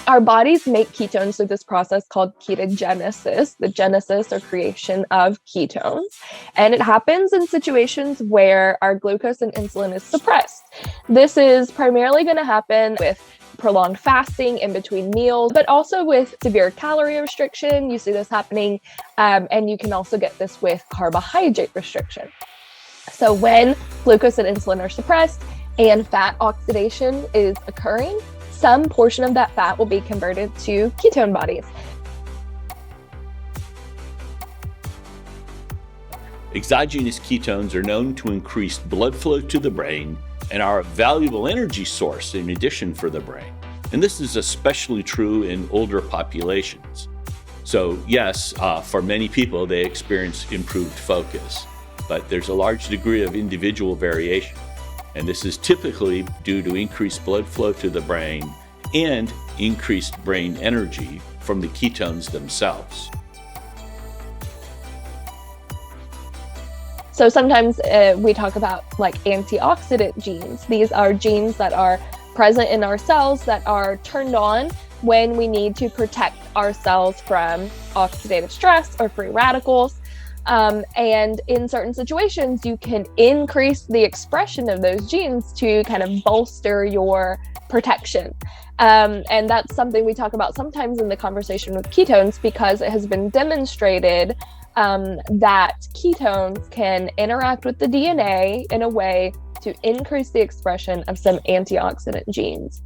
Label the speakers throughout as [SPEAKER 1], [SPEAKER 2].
[SPEAKER 1] Our bodies make ketones through this process called ketogenesis, the genesis or creation of ketones. And it happens in situations where our glucose and insulin is suppressed. This is primarily going to happen with prolonged fasting in between meals, but also with severe calorie restriction. You see this happening, and you can also get this with carbohydrate restriction. So when glucose and insulin are suppressed and fat oxidation is occurring, some portion of that fat will be converted to ketone bodies.
[SPEAKER 2] Exogenous ketones are known to increase blood flow to the brain and are a valuable energy source in addition for the brain. And this is especially true in older populations. So yes, for many people, they experience improved focus, but there's a large degree of individual variation. And this is typically due to increased blood flow to the brain and increased brain energy from the ketones themselves.
[SPEAKER 1] So sometimes we talk about like antioxidant genes. These are genes that are present in our cells that are turned on when we need to protect our cells from oxidative stress or free radicals. And in certain situations, you can increase the expression of those genes to kind of bolster your protection. And that's something we talk about sometimes in the conversation with ketones, because it has been demonstrated that ketones can interact with the DNA in a way to increase the expression of some antioxidant genes.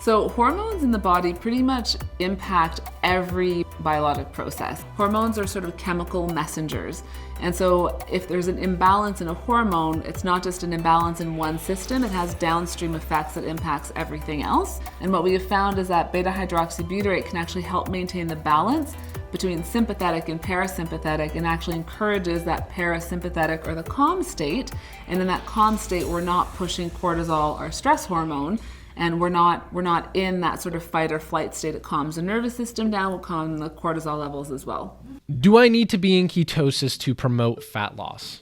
[SPEAKER 3] So hormones in the body pretty much impact every biologic process. Hormones are sort of chemical messengers. And so if there's an imbalance in a hormone, it's not just an imbalance in one system, it has downstream effects that impacts everything else. And what we have found is that beta-hydroxybutyrate can actually help maintain the balance between sympathetic and parasympathetic, and actually encourages that parasympathetic or the calm state. And in that calm state, we're not pushing cortisol, our stress hormone, and we're not in that sort of fight or flight state. It calms the nervous system down, will calm the cortisol levels as well.
[SPEAKER 4] Do I need to be in ketosis to promote fat loss?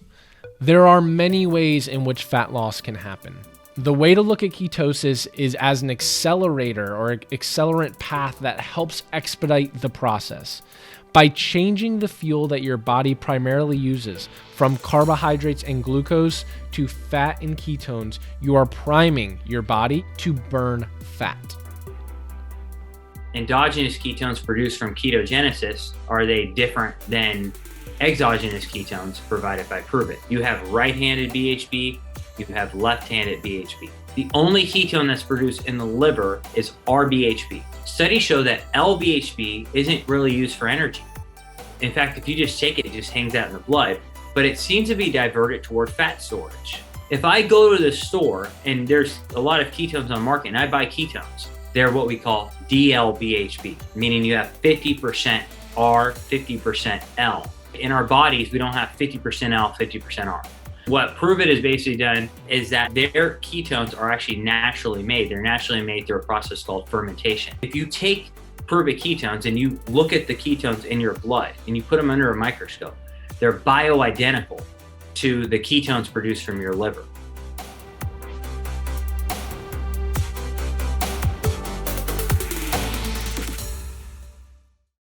[SPEAKER 4] There are many ways in which fat loss can happen. The way to look at ketosis is as an accelerator or accelerant path that helps expedite the process. By changing the fuel that your body primarily uses from carbohydrates and glucose to fat and ketones, you are priming your body to burn fat.
[SPEAKER 5] Endogenous ketones produced from ketogenesis, are they different than exogenous ketones provided by Pruvit? You have right-handed BHB, you have left-handed BHB. The only ketone that's produced in the liver is RBHB. Studies show that LBHB isn't really used for energy. In fact, if you just take it, it just hangs out in the blood, but it seems to be diverted toward fat storage. If I go to the store and there's a lot of ketones on the market and I buy ketones, they're what we call DLBHB, meaning you have 50% R, 50% L. In our bodies, we don't have 50% L, 50% R. What Pruvit has basically done is that their ketones are actually naturally made. They're naturally made through a process called fermentation. If you take Pruvit ketones and you look at the ketones in your blood and you put them under a microscope, they're bioidentical to the ketones produced from your liver.